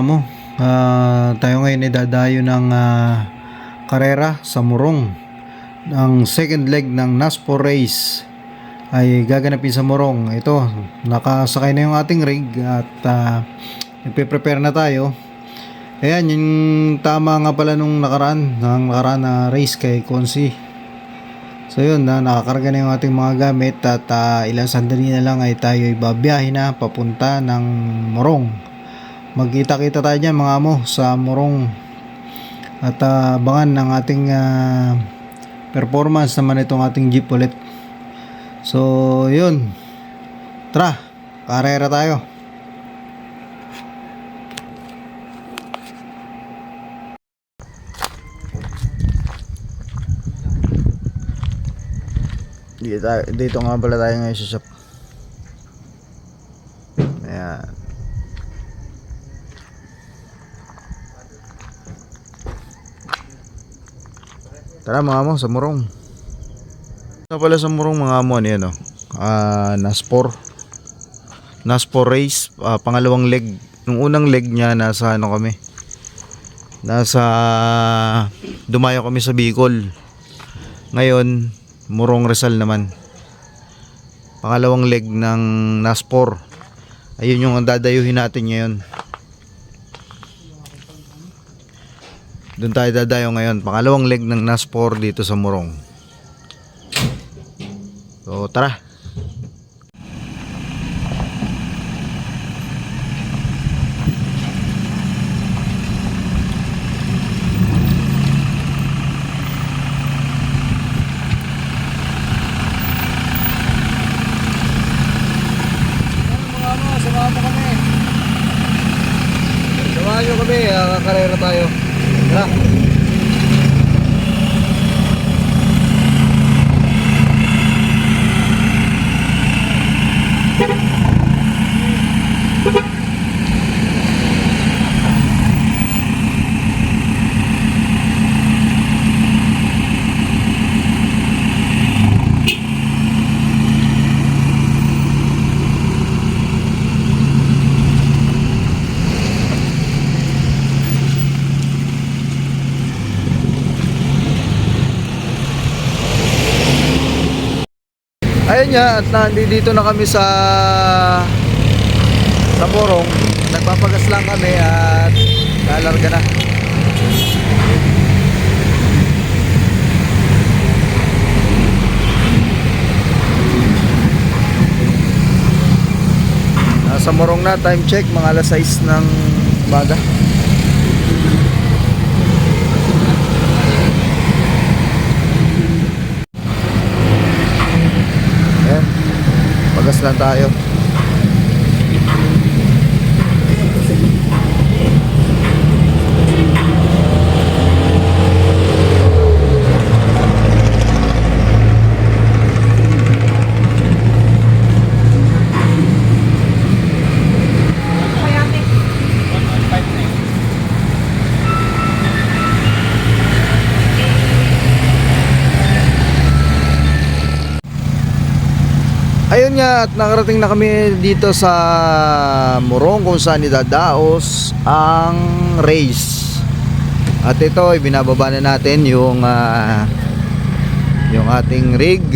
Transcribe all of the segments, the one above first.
amo, tayo ngayon ay dadayo ng karera sa Morong. Ang second leg ng NASPO race ay gaganapin sa Morong. Ito, nakasakay na yung ating rig at nagpe-prepare na tayo. Ayan, yung tama nga pala nung nakaraan na race kay Konsi. So yun, nakakarga na yung ating mga gamit at ilang sandali na lang ay tayo babiyahe na papunta ng Morong. Magkita-kita tayo dyan mga amo sa Morong at abangan ng ating performance naman itong ating jeep ulit. So yun, tara, karera tayo. Dito nga pala tayo ngayon sa shop. Ayan. Tara mga amo, sa Morong. Ito pala sa Morong mga amo, ano yan o. NASPO race, pangalawang leg. Nung unang leg niya, nasa ano kami. Dumayo kami sa Bicol. Ngayon, Morong Rizal naman. Pangalawang leg ng NASPO. Ayun yung dadayuhin natin ngayon. Doon tayo dadayo ngayon. Pangalawang leg ng NASPO dito sa Morong. So tara. Samahan nyo kami, kakarera tayo. Tara. Ayun nga, at nandito na kami sa Morong. Nagpapagas lang kami at lalarga na. Nasa Morong na, time check mga alas 6 ng umaga. Pagas lang tayo. Ayun nga, at nakarating na kami dito sa Morong kung saan idadaos ang race. At ito, binababa na natin yung ating rig.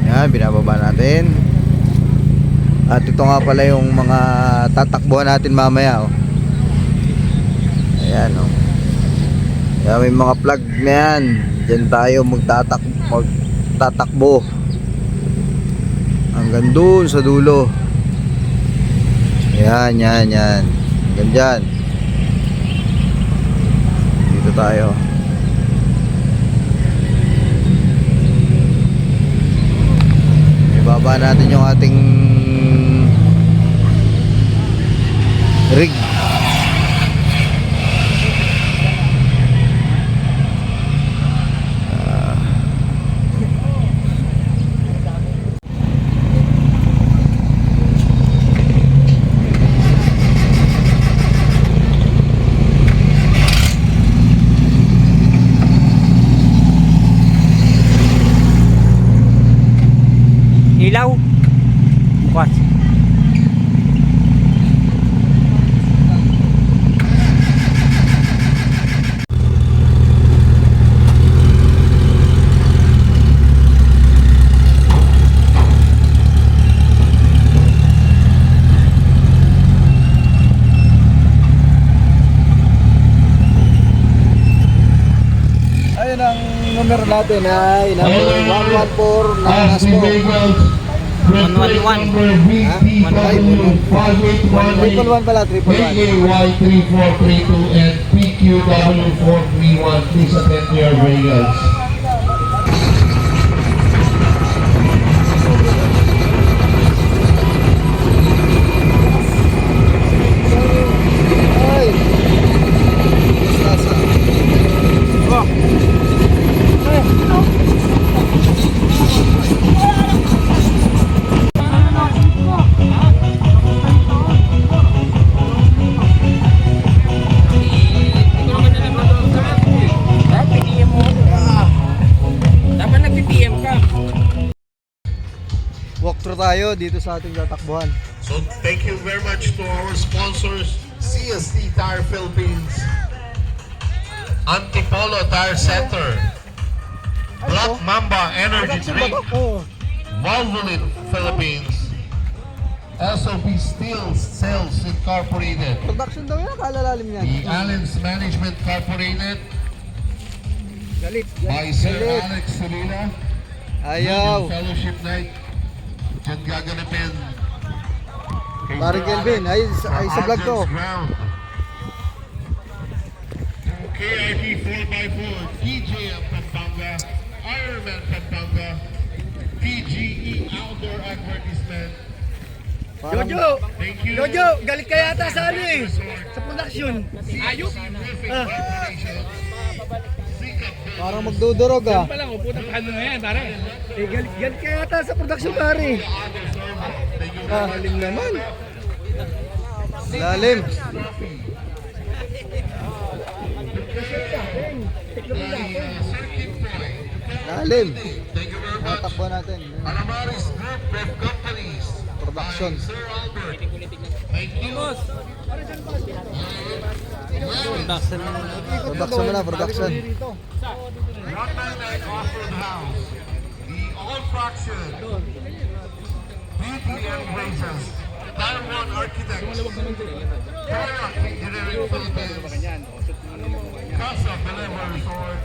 Yan, binababa natin. At ito nga pala yung mga tatakbuhan natin mamaya. Ayan o. Yan, may mga plug na yan. Diyan tayo magtatakbo hanggang doon sa dulo. Yan. Hanggang dyan. Dito tayo. Ibaba natin yung ating rig. Ilaw. Bukas. natin ang numero natin ay number 114 na Naspo. 111. 111 pala, 111. KAY3432 and PQW431. Please attend to your vehicles. Ay! Sasa. Dapat nag-PPM ka. Walkthrough tayo dito sa ating tatakbuhan. So thank you very much to our sponsors, CST Tire Philippines, Antipolo Tire Center, Black Mamba Energy Drink, Valvoline Philippines, SOP Steel Sales Incorporated, Production daw yan, kalalalim niyan. the Allen's Management Incorporated, by Sir Galit. Alex Solina, Ayaw. Fellowship Night, dyan gaganapin. kay Parang Sir Kelvin, Alex ay sa vlog ko. Argent's Ground. KIT 4x4, TJM Pampanga, Ironman Pampanga, PGE Outdoor Advertisement. Parang, Jojo! Thank you. Jojo! Galit ka yata sa ano eh! Sa production! Ayup! parang magdudurog ah. Palang, putang ano na yan, pare. Eh, galit ka yata sa production pare! Lalim naman. Lalim. Lalim. Thank you very much. Tatakbo natin. Alamaris Group of Companies. Production. By Sir Albert. Thank you. Production na, production. Rock 99 Off-Road House. The All Fraction. Beauty and Graces. Taiwan Architects. Kayak Engineering Philippines. Casa Beleva Resort.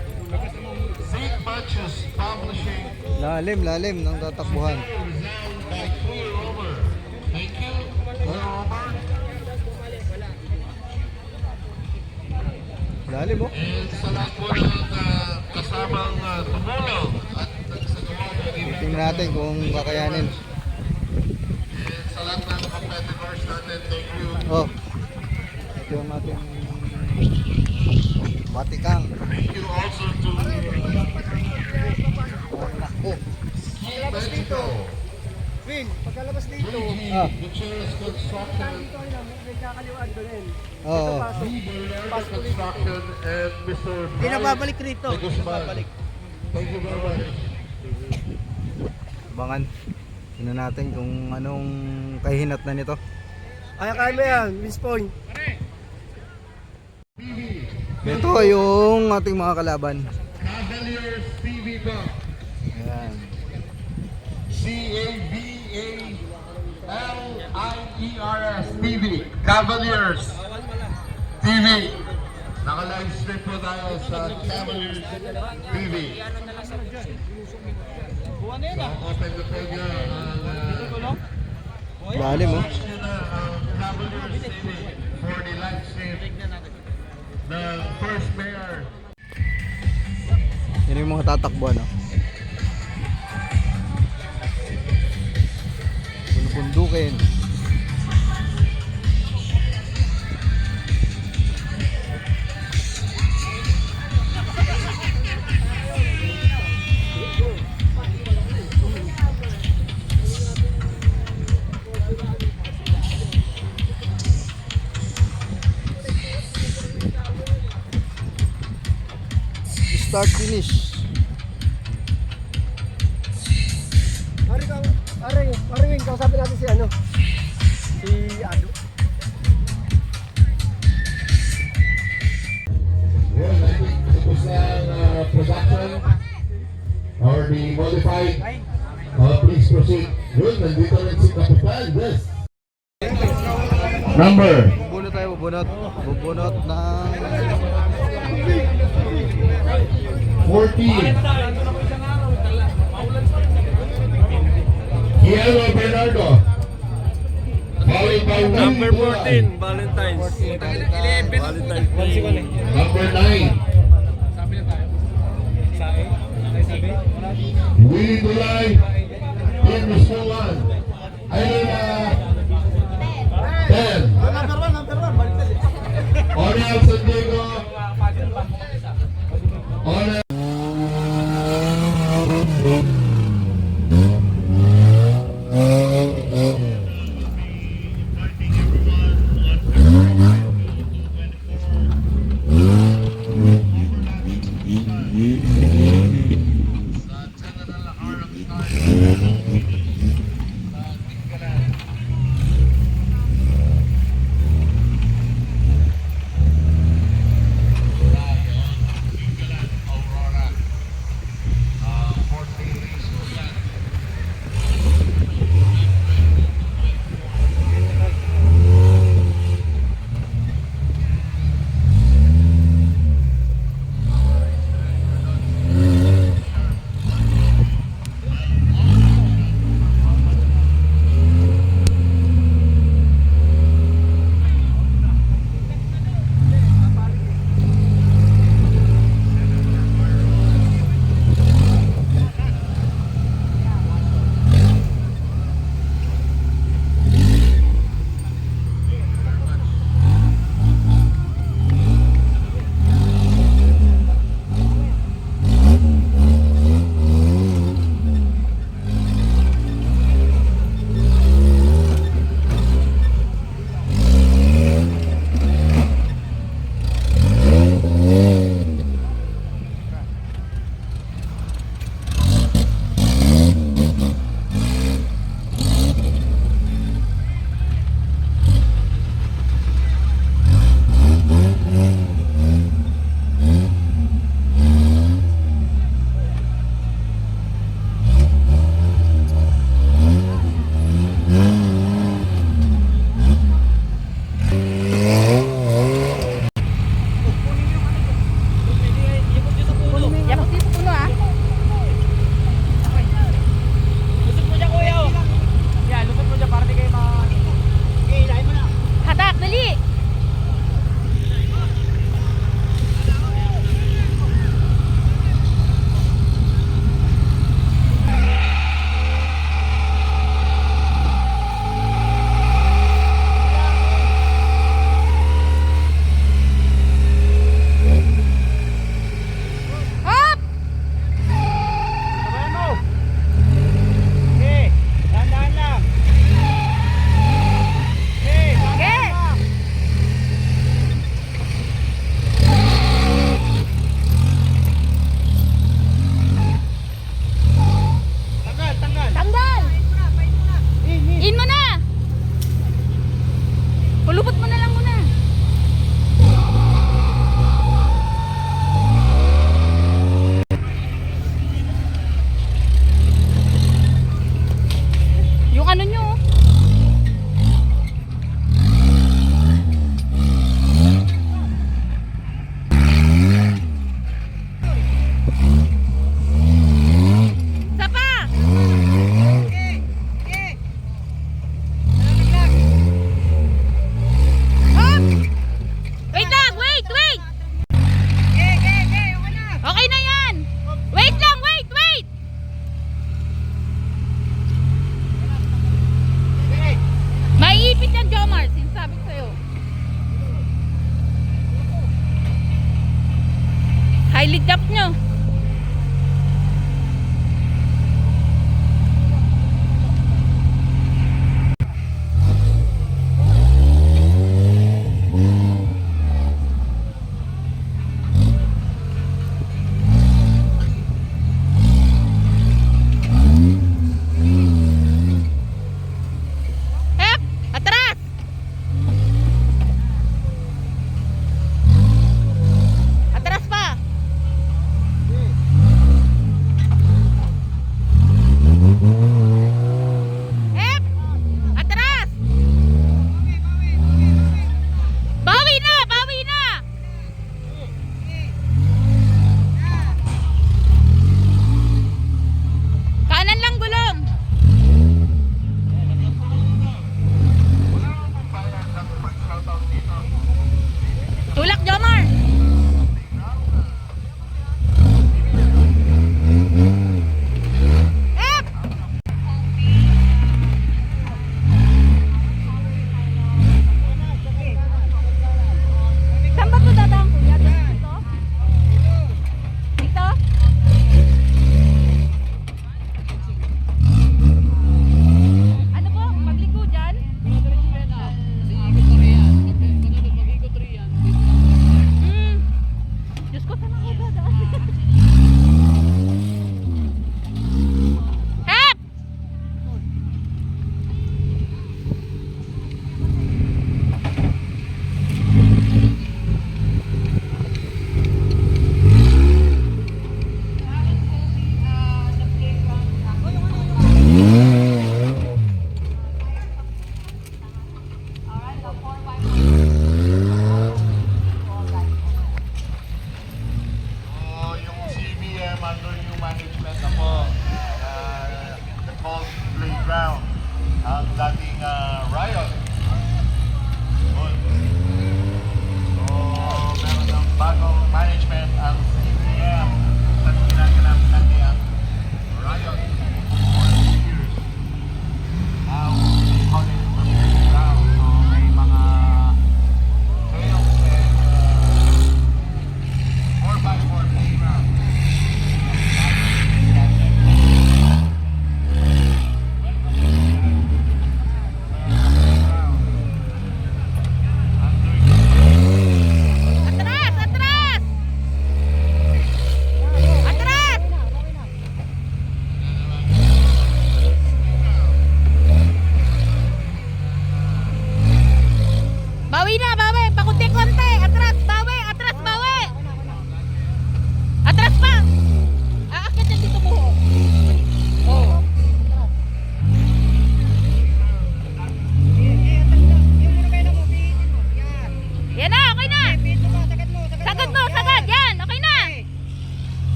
St. Matthews Publishing. Lalim, lalim ng tatakbuhan. By Clear Romer. Thank you. Clear Romer. Lalim oh. And sa lahat po ng kasamang tumulong at nagsagawa ng event. Tingnan natin kung kakayanin. And sa lahat ng competitors natin, thank you. Oh. Ito yung ating batikang. Thank you also to Oh. Mexico. Win, pagkalabas dito, Ah. Gutierrez Construction, may kakaliwaan doon eh. Oo. Berlanda Construction, and Mr. Hindi na babalik rito. De Guzman. Thank you very much. Abangan. Tingnan natin kung anong kahinat na nito. Kaya kaya mo yan, Miss Point. Ito yung ating mga kalaban. Cavaliers TV Bank. Ayan. CAVALIERS TV. Cavaliers TV. Naka-live stream po tayo sa Cavaliers TV. So, open the po niya ang Lalim oh. watch nyo na ang Cavaliers TV for the live stream ng First Mayor. Yan yung mga tatakbuhan oh. Pundukin. Start finish. Win, kausapin natin si ano? Si Ado. Yun, tapos na production or the modified. Please proceed. Yun, nandito rin si Kapitan. Yes. Number. Bunot tayo, bubunot. Bubunot ng 14. Kielo Bernardo. Followed by Number Willie Dulay. 14, Valentine's. Valentine's. Number 9. Willie Dulay. Team Musulan. Ayun 10. Onel San Diego. Onel. Highly tap nyo. Hep! Atras! Atras pa!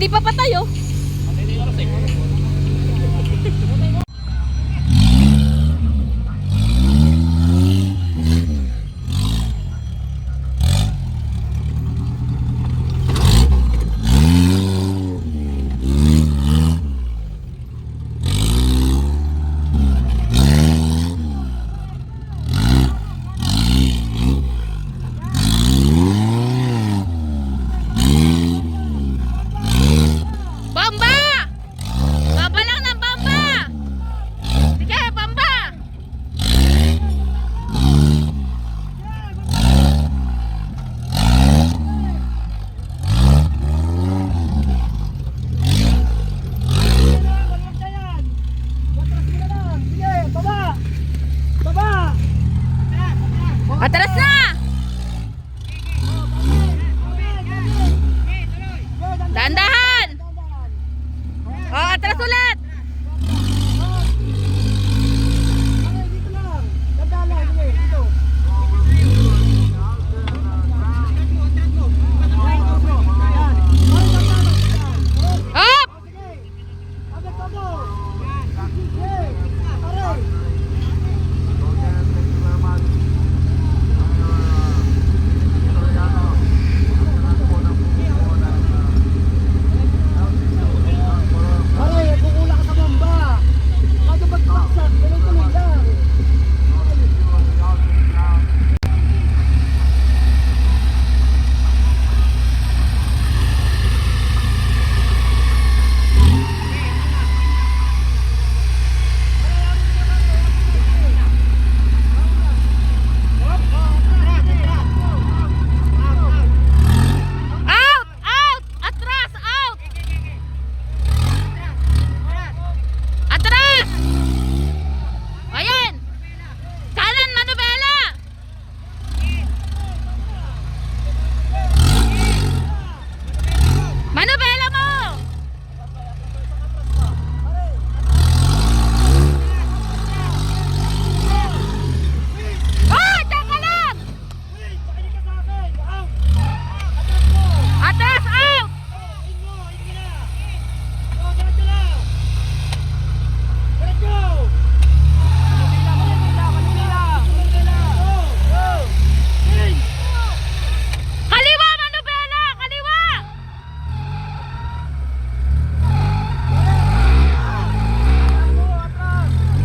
Hindi pa patay oh. Bamba! Bamba lang ng bamba! Sige, bamba! Sige, baba! Baba! Atras na! Dahan-dahan! Oh, atras ulit! Dito lang. Dandahan, sige, dito. Up! Sige. Agad pa mo. Sige. Aray. Aray, kukula ka sa bamba. Bago magbagsak, tuloy-tuloy lang. Out! Out! Atras! Out! Atras! Ayan! Kanan, manubela! Manubela mo! Ah! Diyan ka lang! Atras! Out! Kaliwa, manubela! Kaliwa!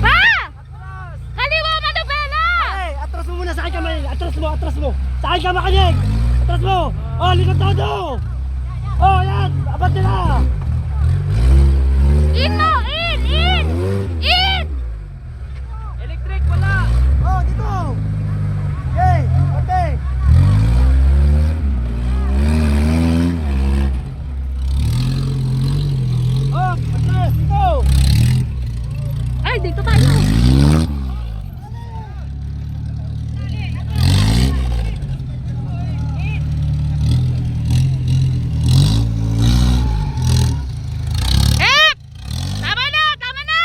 Pa! Kaliwa, manubela! Atras mo muna, sakay ka man. Atras mo, atras mo. Sakay ka makinig. Atras mo. Oh, likod todo. Oh, yan. Abante na. In mo! In! In! In! Electric, wala. Oh, dito. Okay, abante. Oh, atras, dito. Ay, dito tayo! Eh! Tama na! Tama na!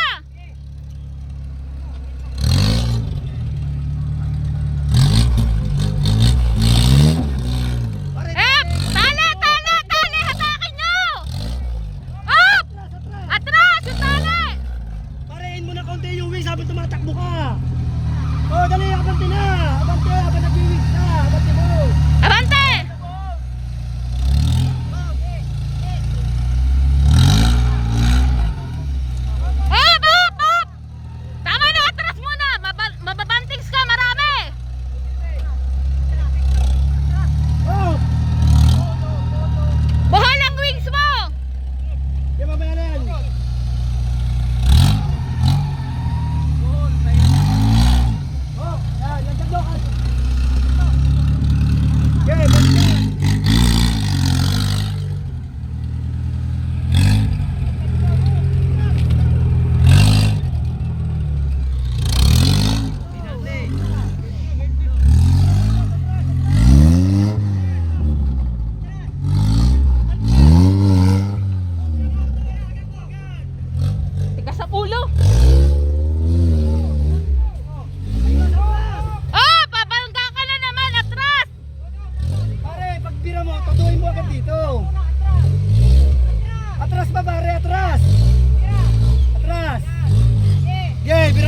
Eh! Tali! Tali! Tali! Hatakin nyo! Up! Atras! Yung tali! Parehin mo na konti yung wings habang tumatakbo ka. Oh, dali, abante na. Abante, habang nag-wings na. Abante mo. Abante! Up! Up! Up! Tama na! Atras muna! Mababantings ka! Marami! Oh, Buhol ang wings mo! di ba ba yan? Oh, yan, nagdagdo ka. Okay,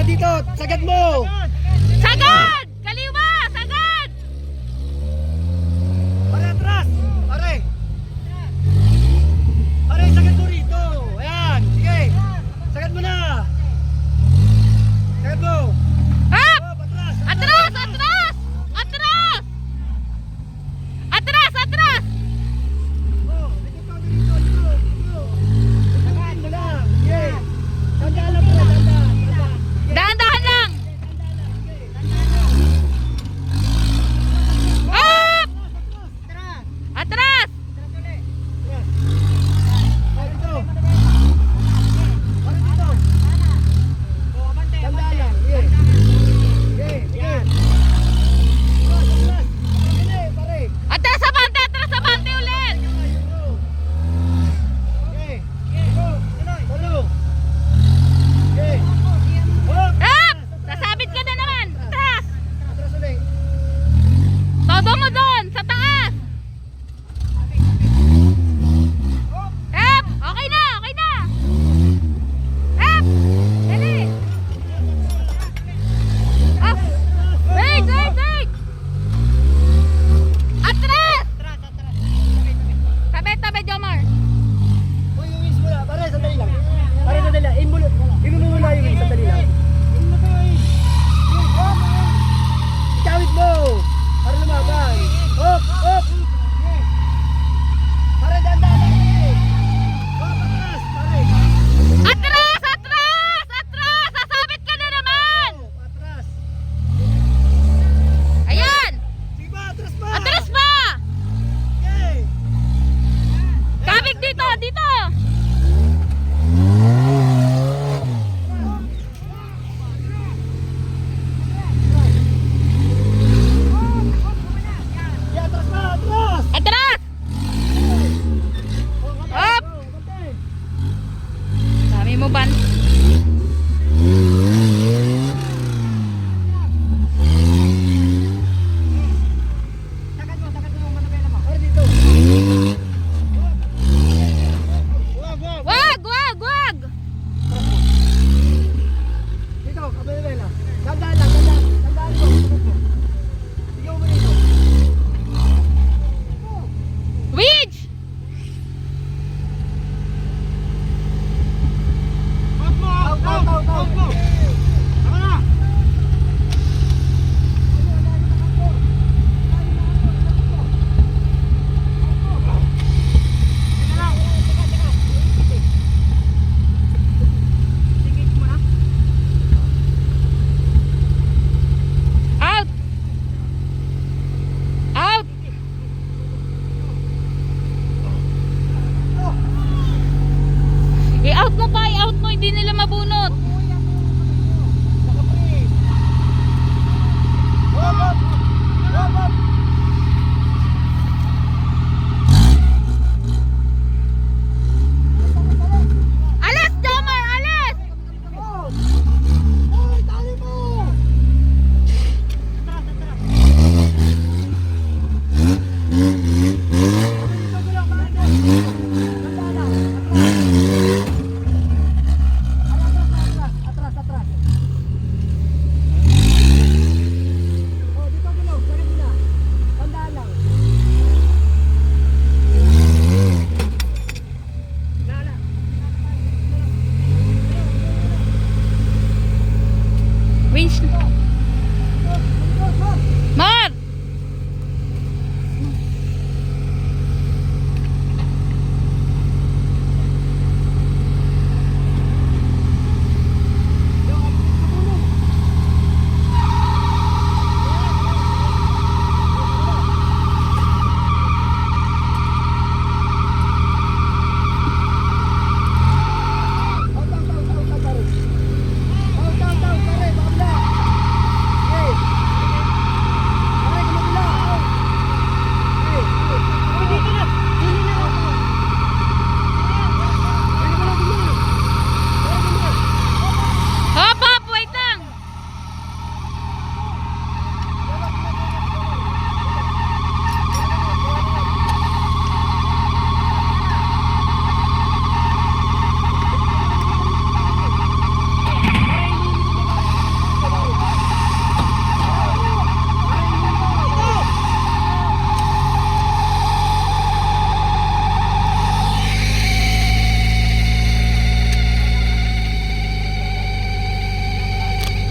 Tara dito, sagad mo! Sagad! Kaliwa! Sagad! Pare, atras! Pare! Pare, sagad mo rito! Ayan, sige! Sagad mo na! Sagad mo! Up! Oh, patras! Atras! Atras! Atras! Atras! Atras! Oh, dito. Sagad mo lang! Sige! Tandaan lang pala, tandaan! Dahan-dahan lang! Tandaan lang, sige!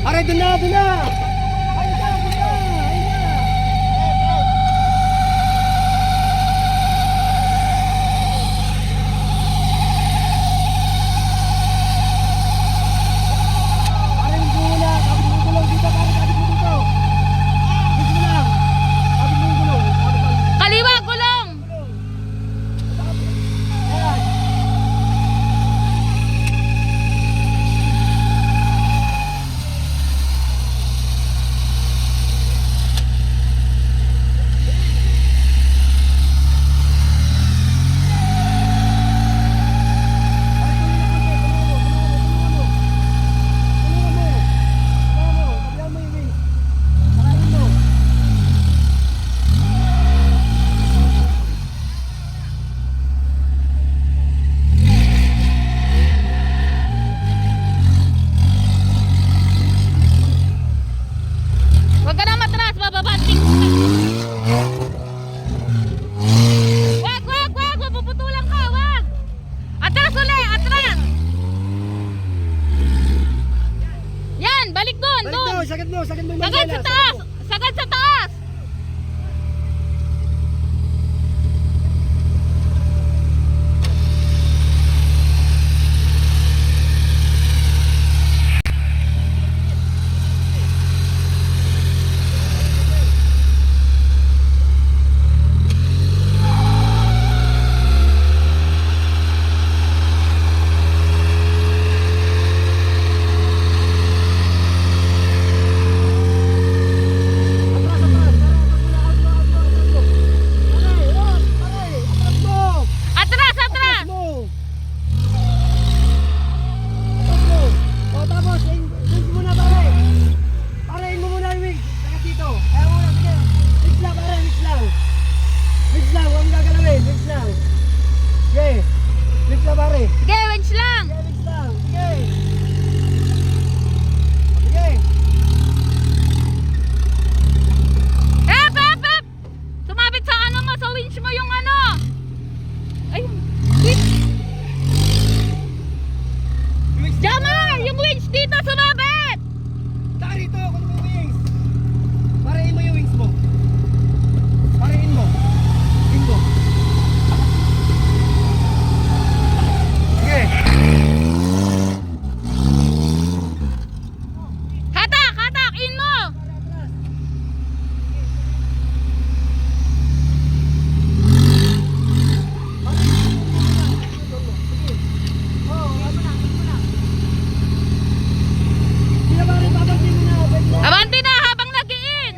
Pare, doon na, doon na! Ayun na, doon na! Ayun na! Pare, yung gula! Kabit mo yung gulong dito, pare, kabit mo dito! Kabit mo lang! Kabit mo yung gulong! Kabit mo. Kaliwa, gulong! Ayan! Huwag ka na matras, bababanting. Wag, wag, wag, mapuputulan ka, wag. Atras uli, atras. Yan, balik doon, Balik doon. mo, sagad mo yung Sagad mandela, sa taas, sagad mo. sagad sa taas. Atras, atras. Sige, winch lang. Ep, ep, ep. Sumabit sa ano mo, sa winch mo yung ano. Ay, winch. Jamar, yung winch dito sumabit. Parain mo yung wings mo. Parain mo. Wing mo. Sige. Hatak, hatak, in mo. Abante na habang nag-in.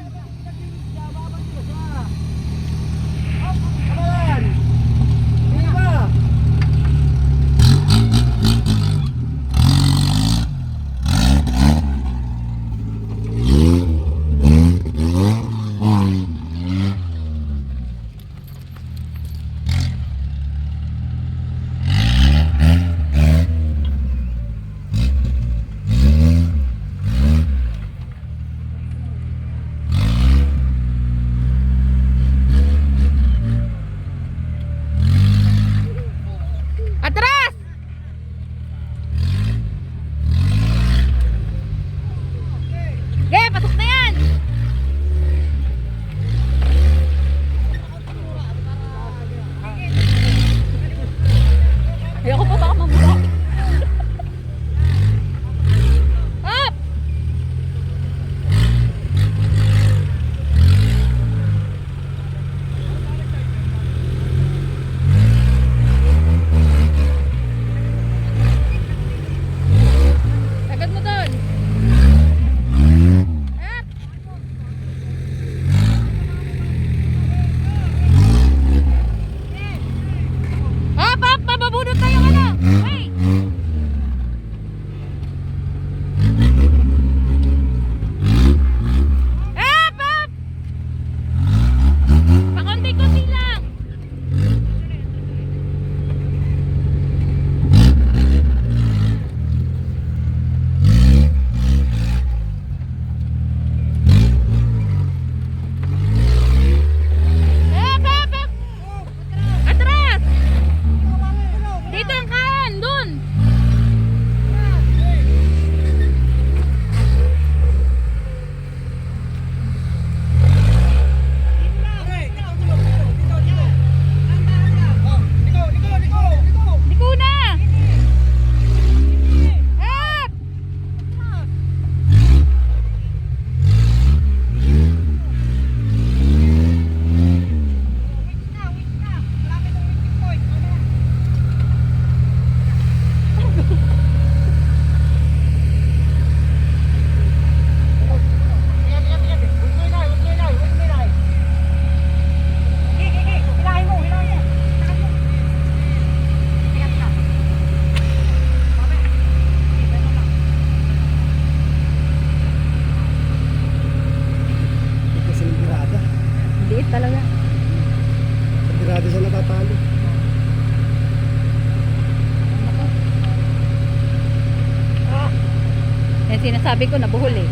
Yan sinasabi ko, nabuhol eh.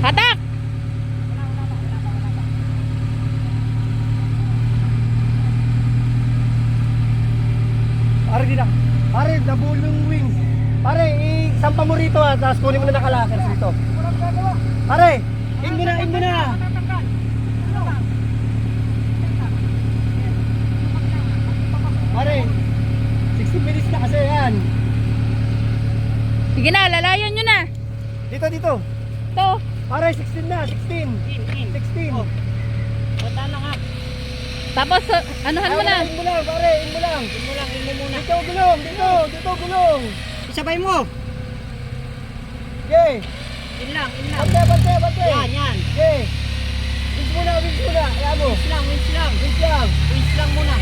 Hatak! Pare, di na. Pare, nabuhol yung wings. Pare, isampa mo rito ha, tapos kunin mo na nakalakers dito. Pare, in mo na, in mo na. Pare, 16 minutes na kasi yan. Sige na, lalayan nyo na. Dito, dito. Ito. Pare, 16 na, 16. 16. Tanda na nga. Tapos, anuhan mo na. In mo lang, pare, in mo lang. In mo lang, in mo muna. Dito, gulong, dito, gulong. Isabay mo. Okay. In lang. Bante. Yan. Okay. Wins muna. Kaya mo. Wins lang. Wins lang muna.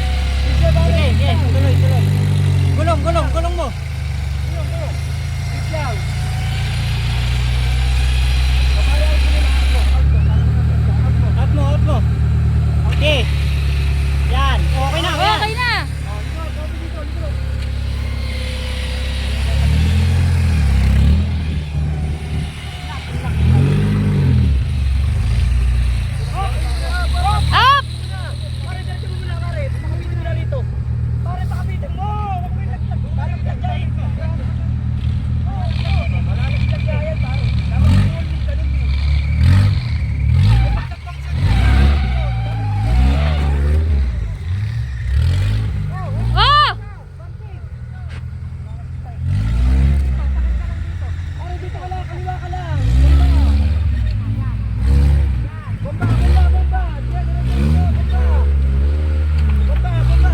Wins lang, pare. Okay, tuloy. Gulong mo. Wins lang. Out mo. Okay. Yan. Okay na. Okay na. Up! Pare, diretso mo muna, pare. Pakapitin mo na rito. Pare, pakapitin mo. Huwag mo ilaglag. Pare, ilaglayan. Maraming ilaglayan, pare. Dapat mo yung ganun eh. Oh! Pare, dito ka lang. Kaliwa ka lang. Bomba. Diyan, diretso. Bomba. Bomba.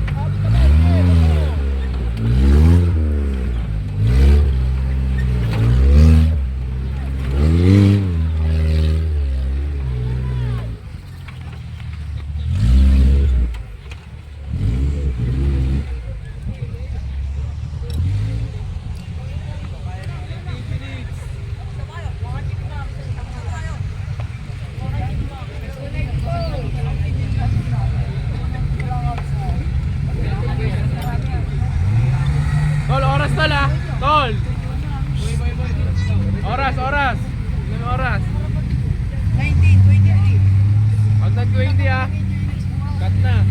Abot ka ba? Bomba. Tol, oras tol ah. Tol. Oras. Ilang oras? 19:23. Pag nag-20 ah. Cut na.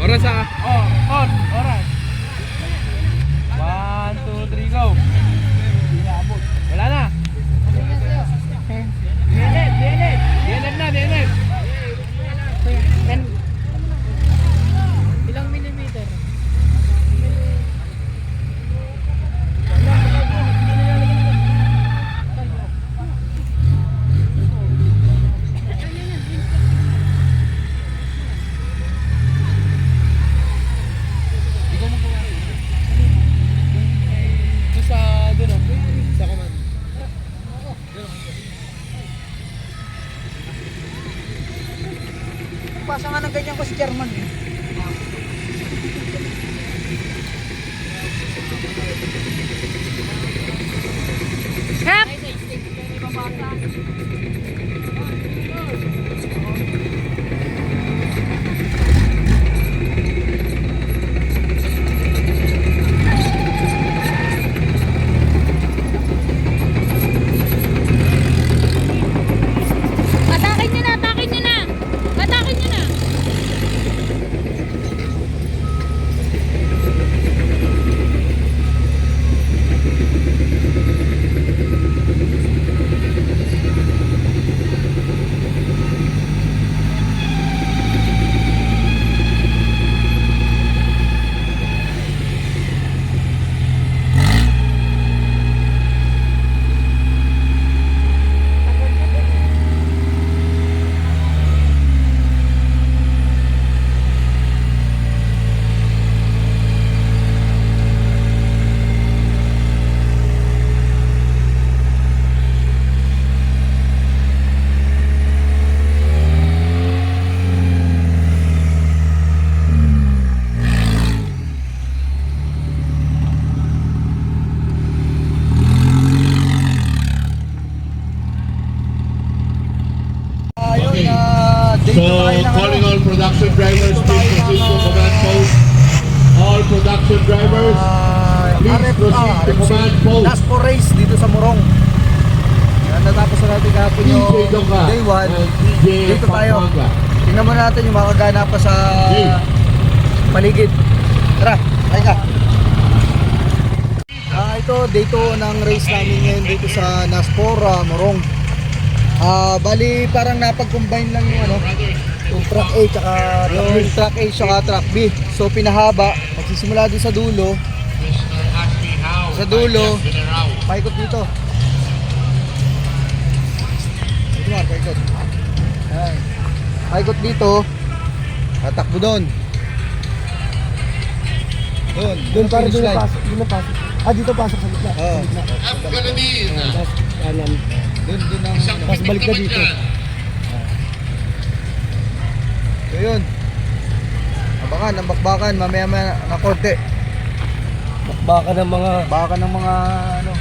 Oras ah. On. Oras. 1, 2, 3, go. Wala na. DNF. Ilang millimeter? Pasa nga ng ganyan ko si Chairman. Hap! Atakin nyo na! So, calling all production drivers, please proceed to command post. All production drivers, please proceed to command post. NASPO race dito sa Morong. Yan, natapos na natin kahapon yung DJ Dongka day 1. and DJ Dito tayo. Pampanga. Tingnan mo natin yung mga kagana pa sa paligid. Tara, tayo ka. Ito, day 2 ng race namin ngayon dito sa NASPO Morong. Bali parang napag-combine lang yung ano, yung track A tsaka yung track A tsaka track B. So pinahaba, magsisimula doon sa dulo. Sa dulo, paikot dito. Ito nga, paikot. Ayan. Paikot dito, tatakbo doon. Doon para doon pasok. Doon na pasok. Dito pasok sa gitna. Oo. Kanan. Doon ang pas balik ka dito. So yun. Bakbakan, mamaya na konti. Baka ng mga ano.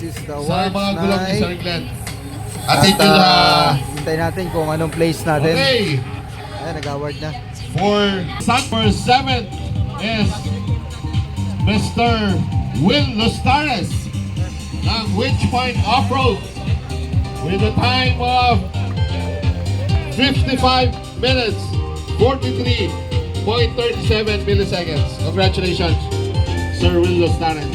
is the sa white mga gulong ni Sir knight. Glenn. At At ito na, hintayin natin kung anong place natin. okay, Ayan, nag-award na. for 7th is Mr. Will Lustares ng Witch Point Off-Road with a time of 55 minutes 43.37 milliseconds. Congratulations, Sir Will Lustares.